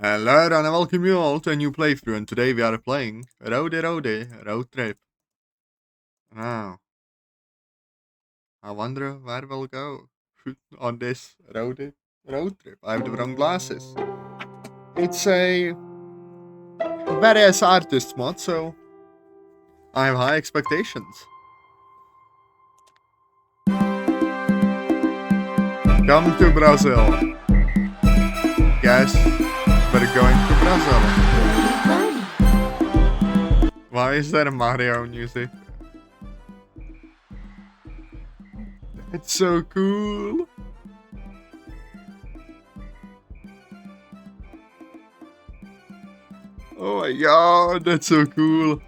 Hello and I welcome you all to a new playthrough, and today we are playing Roady Roady Road Trip. Now, I wonder where we'll go on this Roady Road Trip. I have the wrong glasses. It's a various artist mod, so I have high expectations. Come to Brazil. Guess we're going to Brazil. Why is there Mario music? It's so cool. Oh my god, that's so cool.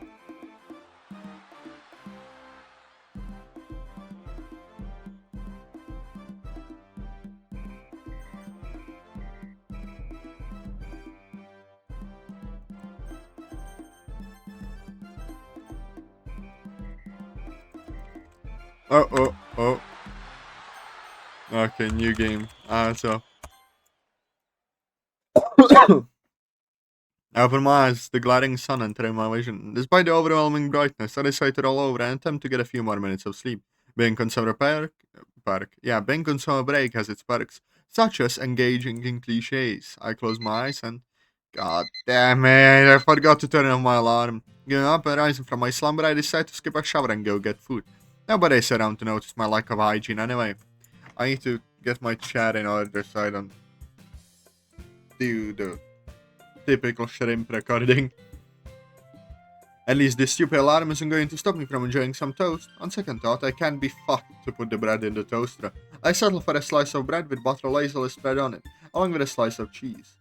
Oh. Okay, new game. So. I open my eyes, the glaring sun entering my vision. Despite the overwhelming brightness, I decide to roll over and attempt to get a few more minutes of sleep. Being consumer being consumer break has its perks, such as engaging in cliches. I close my eyes and, god damn it, I forgot to turn on my alarm. Getting up and rising from my slumber, I decide to skip a shower and go get food. Nobody's around to notice my lack of hygiene anyway. I need to get my chair in order so I don't do the typical shrimp recording. At least this stupid alarm isn't going to stop me from enjoying some toast. On second thought, I can't be fucked to put the bread in the toaster. I settle for a slice of bread with butter lazily spread on it, along with a slice of cheese.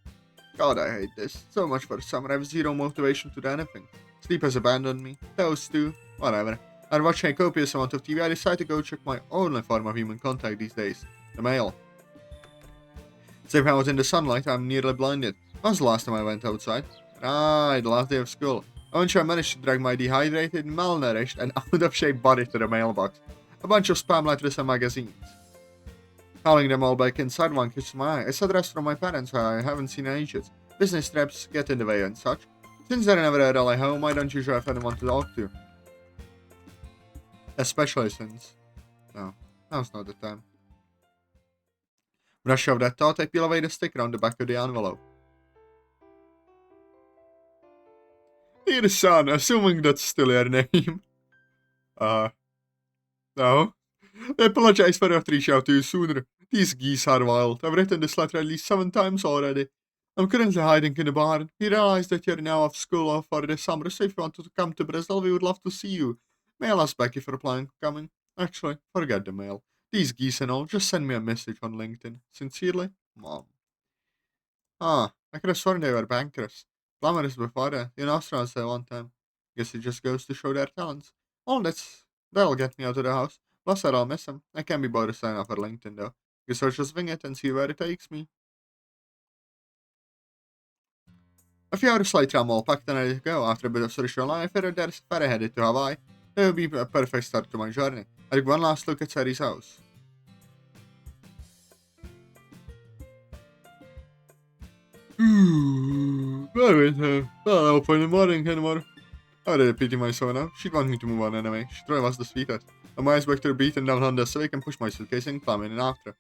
God, I hate this. So much for summer, I have zero motivation to do anything. Sleep has abandoned me. Toast too. Whatever. After watching a copious amount of TV, I decide to go check my only form of human contact these days. The mail. Safe out in the sunlight, I'm nearly blinded. When was the last time I went outside? Right, the last day of school. Eventually, I managed to drag my dehydrated, malnourished, and out-of-shape body to the mailbox. A bunch of spam letters and magazines. Hauling them all back inside, one catches my eye. It's addressed from my parents who I haven't seen in ages. Business trips get in the way and such. Since they're never really home, I don't usually have anyone to talk to. Especially since... No, now's not the time. Brush off that thought, I peel away the sticker on the back of the envelope. Dear son, assuming that's still your name. No. I apologize for not reaching out to you sooner. These geese are wild. I've written this letter at least 7 times already. I'm currently hiding in the barn. We realize that you're now off school for the summer, so if you wanted to come to Brazil, we would love to see you. Mail us back if you're planning on coming. Actually, forget the mail. These geese and all, just send me a message on LinkedIn. Sincerely, Mom. I could have sworn they were bankers. Plumbers before that, in Australia one time. Guess it just goes to show their talents. Oh, that'll get me out of the house. Plus, I'll miss him. I can't be bothered to sign up for LinkedIn though. Guess I'll just wing it and see where it takes me. A few hours later, I'm all packed and ready to go. After a bit of social life, there's ferry headed to Hawaii. That would be a perfect start to my journey. I took one last look at Sari's house. Not open in the morning anymore. I really pity myself now. She'd want me to move on anyway. She probably was the sweetheart. I might as well get her beaten down on the civic and push my suitcase and climb in after.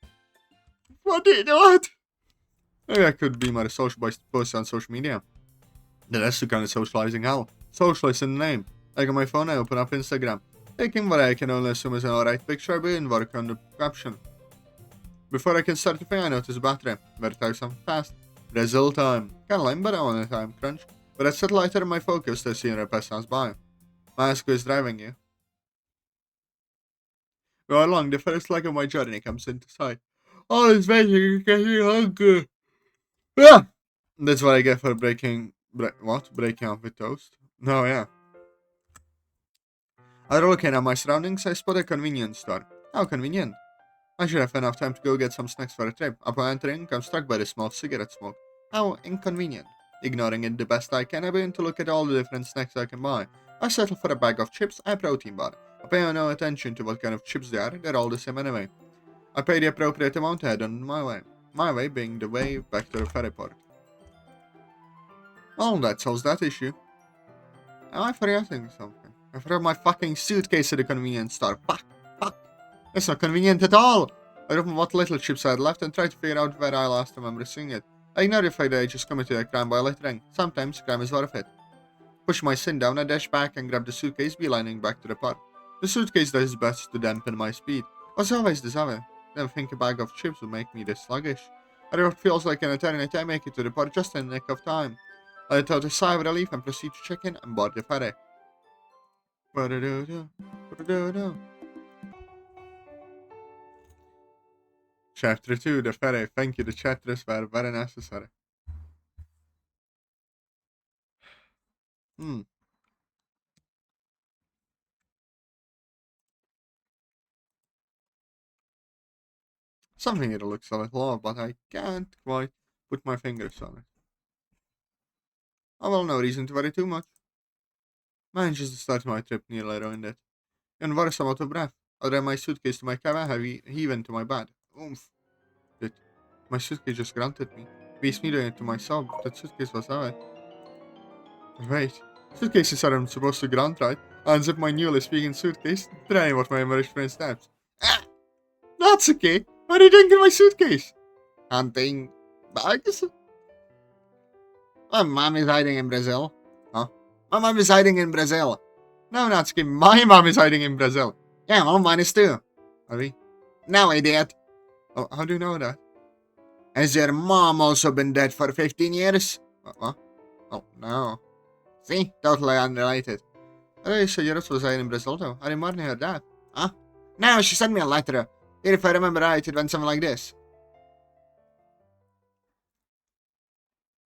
What did what? Maybe I could be more social by posting on social media. That's the kind of socializing hell. Socialist in the name. Like on my phone, I open up Instagram. Taking what I can only assume is an alright picture, I begin work on the caption. Before I can start the thing, I notice the battery. Better type something fast. Brazil time. Kinda lame, but I want a time crunch. But I set lighter in my focus to see a pass us by. Mask is driving you. Go along, the first leg of my journey comes into sight. All is waiting, getting hungry. Ah! That's what I get for breaking off with toast? No, yeah. After looking at my surroundings, I spot a convenience store. How convenient. I should have enough time to go get some snacks for a trip. Upon entering, I'm struck by the smell of cigarette smoke. How inconvenient. Ignoring it the best I can, I begin to look at all the different snacks I can buy. I settle for a bag of chips and a protein bar. I pay no attention to what kind of chips they are, they're all the same anyway. I pay the appropriate amount and head on my way. My way being the way back to the ferry port. Well, that solves that issue. Am I forgetting something? I forgot my fucking suitcase at the convenience store. Fuck. That's not convenient at all. I opened what little chips I had left and tried to figure out where I last remember seeing it. I ignored the fact that I just committed a crime by littering. Sometimes crime is worth it. Push my sin down, I dash back and grab the suitcase, beelining back to the park. The suitcase does its best to dampen my speed. As always, this other. Never think a bag of chips would make me this sluggish. I know it feels like an eternity. I make it to the park just in the nick of time. I let out a sigh of relief and proceed to check in and board the ferry. Chapter 2, the ferry. Thank you, the chapters were very necessary. Something here looks a little odd, but I can't quite put my fingers on it. Oh well, no reason to worry too much. Manages to start my trip nearly ruined it. And worse, I'm out of breath. I ran my suitcase to my cabin, heave into my bed. Oomph. It. My suitcase just granted me. Beats me doing it to myself, but that suitcase was heavy. Wait. Suitcases aren't supposed to grunt, right? I unzip my newly speaking suitcase, trying what my Irish friend snaps. Ah! That's okay. What are you doing in my suitcase? Hunting bags? My mom is hiding in Brazil. Huh? My mom is hiding in Brazil. No, Natsuki, my mom is hiding in Brazil. Yeah, well, mine is too. Are we? No, idiot. Oh, how do you know that? Has your mom also been dead for 15 years? What? Oh, no. See? Totally unrelated. Oh, so yours was hiding in Brazil too. I didn't hear that. Huh? No, she sent me a letter. Here, if I remember right, it went something like this.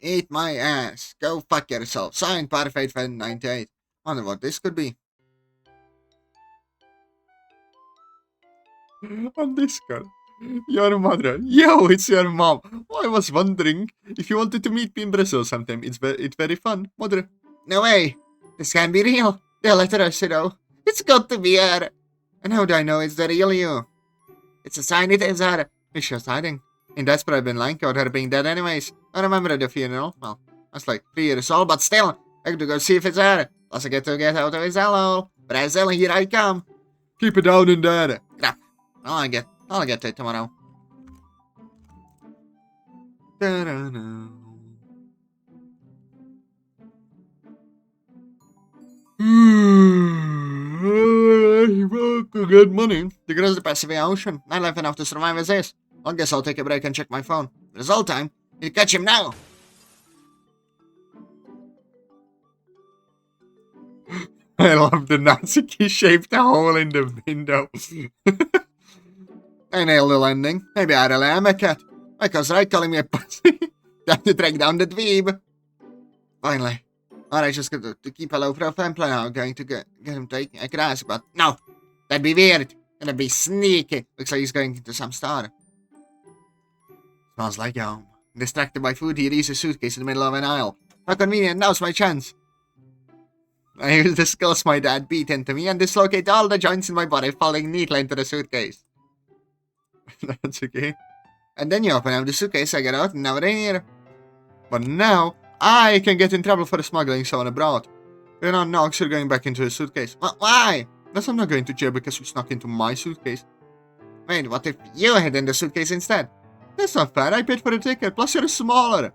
Eat my ass. Go fuck yourself. Signed, Parfait Fan 98. Wonder what this could be. On Discord. Your mother. Yo, it's your mom. Oh, I was wondering if you wanted to meet me in Brazil sometime. It's very fun. Mother. No way. This can't be real. The letter said, oh. It's got to be her. And how do I know it's the real you? It's a sign it is her. It's just hiding. In desperate, I've been lying about her being dead anyways. I remember at the funeral. Well, that's like 3 years old, but still. I have to go see if it's her. Plus I get to get out of his hellhole. Brazil, here I come. Keep it down in there. Crap. I'll get to it tomorrow. To get money to cross the Pacific Ocean. Not life enough to survive as is. I guess I'll take a break and check my phone. Result time. You catch him now. I love the Natsuki shaped hole in the window. I nailed the landing. Maybe I really am a cat. My cousin right calling me a pussy. Time to track down the dweeb. Finally. Alright, just got to keep a low profile plan. I'm going to get him taking a grass, but no. That'd be weird. Gonna be sneaky. Looks like he's going into some store. Smells like home. Distracted by food, he leaves his suitcase in the middle of an aisle. How convenient, now's my chance. I use the skills my dad beat into me and dislocate all the joints in my body, falling neatly into the suitcase. That's okay. And then you open up the suitcase, I get out, and now we're in here. But now, I can get in trouble for smuggling someone abroad. We're on Nox, you're going back into the suitcase. Why? That's I'm not going to jail because you snuck into my suitcase. Wait, what if you hid in the suitcase instead? That's not fair, I paid for the ticket, plus you're smaller.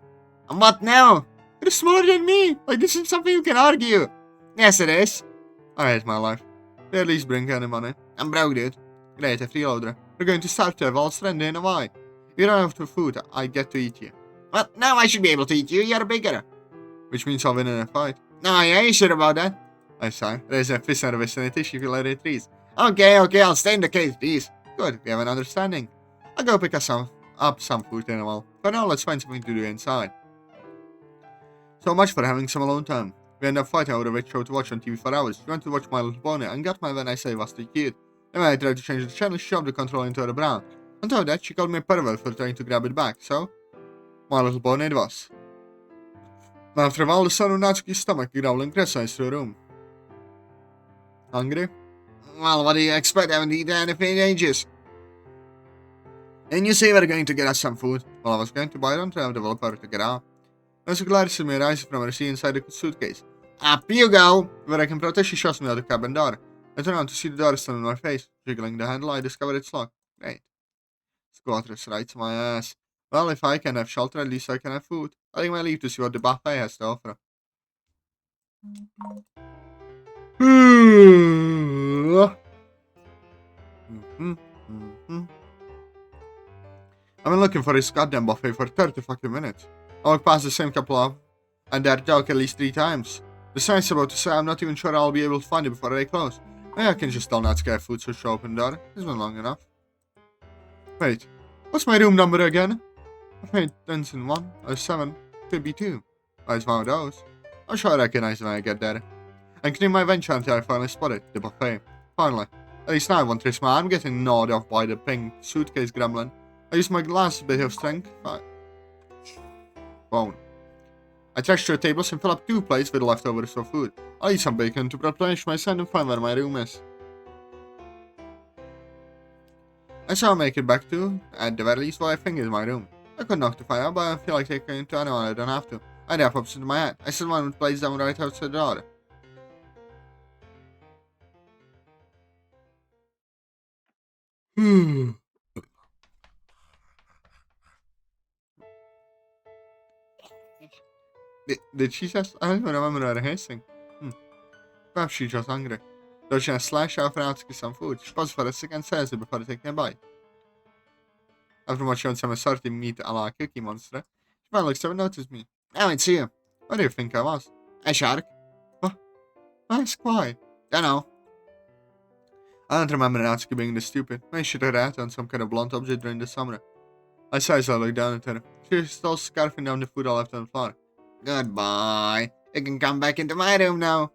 And what now? You're smaller than me. Like, this is something you can argue. Yes, it is. I hate my life. They at least bring any money. I'm broke, dude. Great, a freeloader. We're going to start to have all stranded in Hawaii. You don't have to food, I get to eat you. Well, now I should be able to eat you, you're bigger. Which means I'll win in a fight. No, you ain't sure about that. I sigh. Raise a fist in the vicinity if you let it trees. Okay, I'll stay in the cage, please. Good, we have an understanding. I'll go pick up some food in a while. For now, let's find something to do inside. So much for having some alone time. We end up fighting over which show to watch on TV for hours. She went to watch My Little Pony and got mad when I said I was too cute. Then when I tried to change the channel, she shoved the controller into her brow. On top of that, she called me a pervert for trying to grab it back, so My Little Pony it was. After a while, the sound of Natsuki's stomach growling criticized through the room. Hungry? Well, what do you expect? I haven't eaten anything in ages. And you say we're going to get us some food? Well, I was going to buy it until I develop her to get out. Natsuki glances at me and eyes from her see inside the suitcase. Up you go! Where I can protest, she shows me out the cabin door. I turn around to see the door still in my face. Jiggling the handle, I discover it's locked. Great. Squatters right to my ass. Well, if I can have shelter, at least I can have food. I think I leave to see what the buffet has to offer. I've been looking for this goddamn buffet for 30 fucking minutes. I walked past the same couple of and that dog at least 3 times. The sign's about to say I'm not even sure I'll be able to find it before they close. Maybe I can just tell Natsuki I have food so she'll open the door. It's been long enough. Wait, what's my room number again? I've made Dungeon 1 or 7, could be 2. It's one of those. I'm sure I recognize it when I get there. I continue my venture until I finally spot it, the buffet. Finally. At least now I won't risk my arm getting gnawed off by the pink suitcase gremlin. I use my last bit of strength. Bone. I trash through tables and fill up 2 plates with leftovers of food. I'll eat some bacon to replenish my strength and find where my room is. I shall make it back to, at the very least, what I think is my room. I could knock to find out, but I feel like taking it to anyone I don't have to. I have options in my head. I sit one with plates down right outside the door. Did she just? I don't remember her hissing. Perhaps she's just hungry. Though she has slashed out for Natsuki some food, she pauses for a second and says it before taking a bite. After watching some assorted meat a la Cookie Monster, she finally looks up and notices me. Oh, it's you. What do you think I was? A shark? What? Ask why? Dunno. I don't remember Natsuki being this stupid. Maybe she took that on some kind of blunt object during the summer. I sigh as I look down at her. She's still scarfing down the food I left on the floor. Goodbye. You can come back into my room now.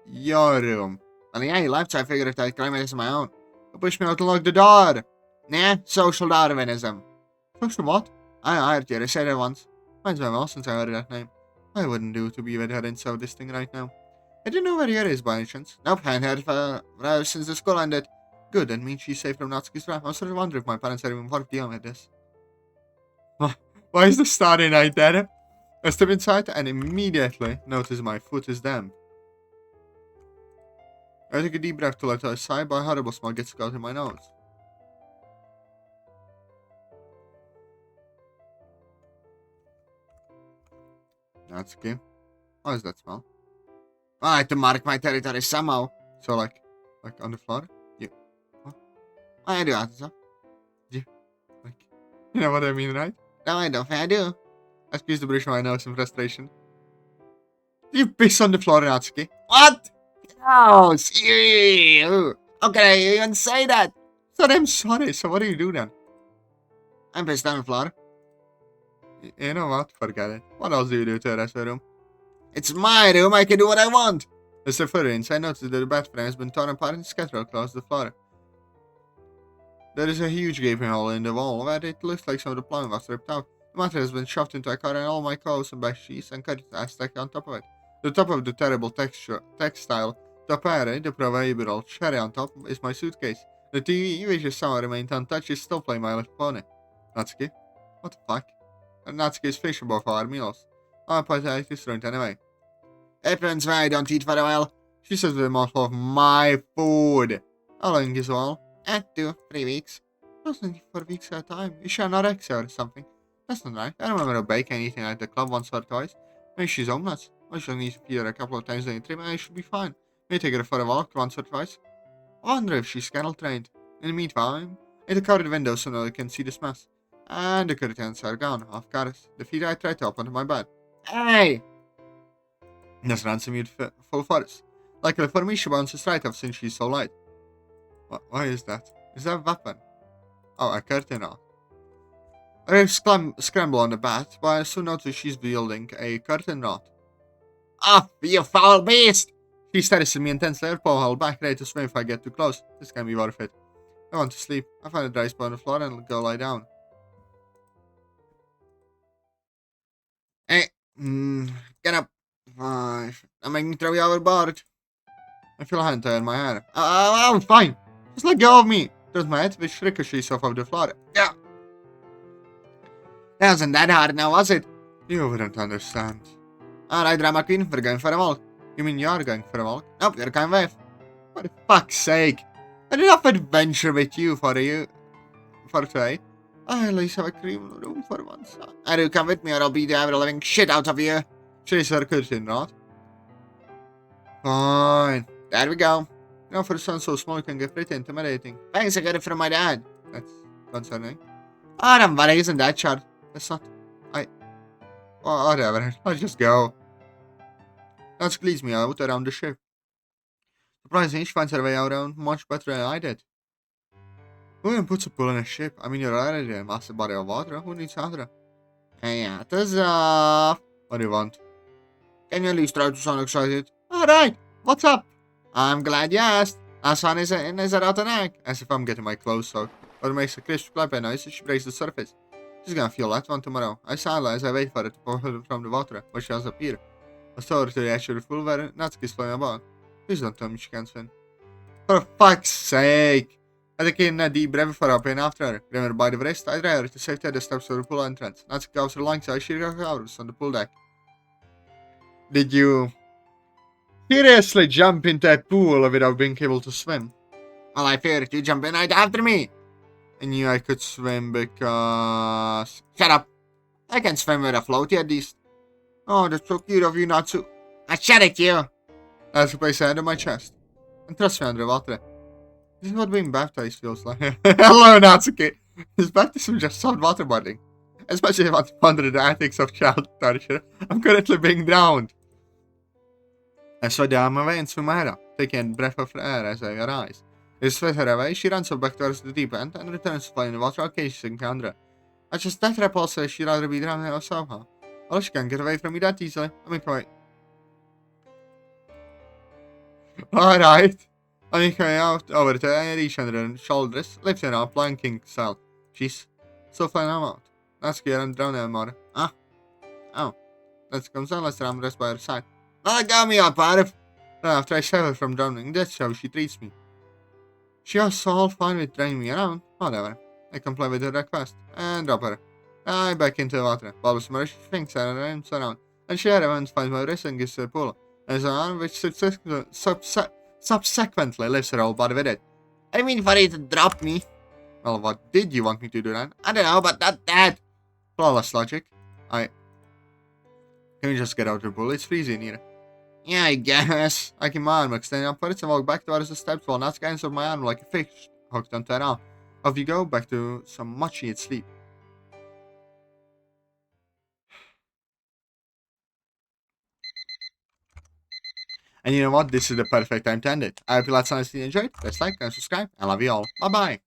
Your room. Well, yeah, you left, so I figured I'd claim it as my own. You pushed me out to lock the door. Nah, social Darwinism. Social what? I heard you say that once. Might as well since I heard that name. I wouldn't do to be with her inside this thing right now. I don't know where Yuri is by any chance. Nope, I hadn't heard of her since the school ended. Good, that means she's safe from Natsuki's wrath. I'm sort of wondering if my parents are even involved dealing with this. Why is the starting right there? I step inside and immediately notice my foot is damp. I take a deep breath to let out a sigh, but a horrible smell gets caught in my nose. Natsuki, how does that smell? I have to mark my territory somehow. So like on the floor? You. What? I do, Atazoth. You. Like, you know what I mean, right? No, I don't think I do. I squeeze the brush on my nose in frustration. You piss on the floor, Natsuki. What? Gross! Ew. How can I even say that? Sorry, I'm sorry. So what do you do then? I'm pissed on the floor. You know what? Forget it. What else do you do to the rest of the room? It's my room. I can do what I want. As I further inside, I notice that the bed frame has been torn apart and scattered across the floor. There is a huge gaping hole in the wall where it looks like some of the plumbing was ripped out. The mattress has been shoved into a car and all my clothes and bed sheets and curtains are stacked on top of it. The top of the terrible textile tapere, the proverbial cherry on top, is my suitcase. The TV, which is somehow remained untouched, is still playing My Little Pony. Natsuki? What the fuck? And Natsuki is fishing both our meals. I'm polite this room anyway. Happens when I don't eat for a while. She says with a mouthful of my food. How long is all? 2, 3 weeks. Doesn't 4 weeks at a time. Is she anorexia or something? That's not right. I don't remember her baking anything at the club once or twice. Maybe she's homeless. I shall need to feed her a couple of times during the trip and I should be fine. Maybe take her for a walk once or twice. I wonder if she's cattle trained. In the meantime, I covered the window so no one can see this mess. And the curtains are gone, of course. The feet I tried to open to my bed. Hey! This ransom you full force. Luckily for me, she bounces right off since she's so light. Why is that? Is that a weapon? Oh, a curtain rod. I scramble on the bed, but I soon notice she's wielding a curtain rod. Off, you foul beast! She stares at me intensely, her paw held back, ready to swim if I get too close. This can be worth it. I want to sleep. I find a dry spot on the floor and go lie down. Hey, get up. I'm making throw you overboard. I feel a hand tie on my hair. I'm fine. Just let go of me. There's my head, which ricochets off of the floor. Yeah. That wasn't that hard now, was it? You wouldn't understand. Alright, drama queen, we're going for a walk. You mean you're going for a walk? Nope, you're coming with. For fuck's sake. I did enough adventure with you for today. I at least have a cream room for once. I do come with me or I'll beat the living shit out of you. She's her cousin, not? Fine. There we go. Now for someone so small can get pretty intimidating. Thanks, I got it from my dad. That's concerning. Oh, don't worry, isn't that short? That's not... Well, whatever. Let's just go. That leads me out around the ship. Surprisingly, she finds her way around much better than I did. Who even puts a pool in a ship? I mean, you're already a massive body of water. Who needs Yedrah? Hey, Atazoth. What do you want? Can you at least try to sound excited? Alright, what's up? I'm glad you asked. Our sun is out an egg. As if I'm getting my clothes soaked. But it makes a crisp clapping noise as she breaks the surface. She's gonna feel that one tomorrow. I silence as I wait for it to pull her from the water, but she doesn't appear. I saw her to the edge of the pool where Natsuki's flying about. Please don't tell me she can't swim. For fuck's sake! I take in a deep breath before hopping after her. Grab her by the wrist, I drag her to safety at the steps of the pool entrance. Natsuki goes her lungs as she recovers on the pool deck. Did you seriously jump into a pool without being able to swim? Well, I feared you jump in right after me. I knew I could swim because... Shut up! I can swim with a floaty at least. Oh, that's so cute of you not to... I shut it, you! I have to place a hand on my chest. And trust me under water. This is what being baptized feels like. Hello, Natsuki! This baptism is just soft waterboarding. Especially if I'm under the ethics of child torture. I'm currently being drowned. I sway the arm away and swim ahead up, taking a breath of air as I arise. As I sway her away, she runs back towards the deep end and returns to play in the water occasionally Kendra. I just that repulse says she'd rather be drowned or somehow. Well, she can't get away from me that easily. I mean, come on. Alright. I mean, coming out over to her, reach under her shoulders, lifting her up, Lion King style. She's so fine I'm out. That's good, I'm drowning anymore. Ah? Oh. Let's come down, let's ram rest by her side. Oh, got me up, Arif! After I save her from drowning, that's how she treats me. She was all fine with dragging me around. Whatever. I comply with her request and drop her. I back into the water. Bubbles merge, thinks her arms around, and she finds my wrist and gives her a pull. As an arm which subsequently lifts her whole body with it. I mean for you to drop me. Well, what did you want me to do then? I don't know, but not that. Flawless logic. Can we just get out of the pool? It's freezing here. Yeah, I guess. I keep my arm extended upwards and walk back towards the steps while Natsuki hands up my arm like a fish hooked onto an arm. Off you go, back to some much needed sleep. And you know what? This is the perfect time to end it. I hope you lots of enjoyed. Press like and subscribe. I love you all. Bye bye.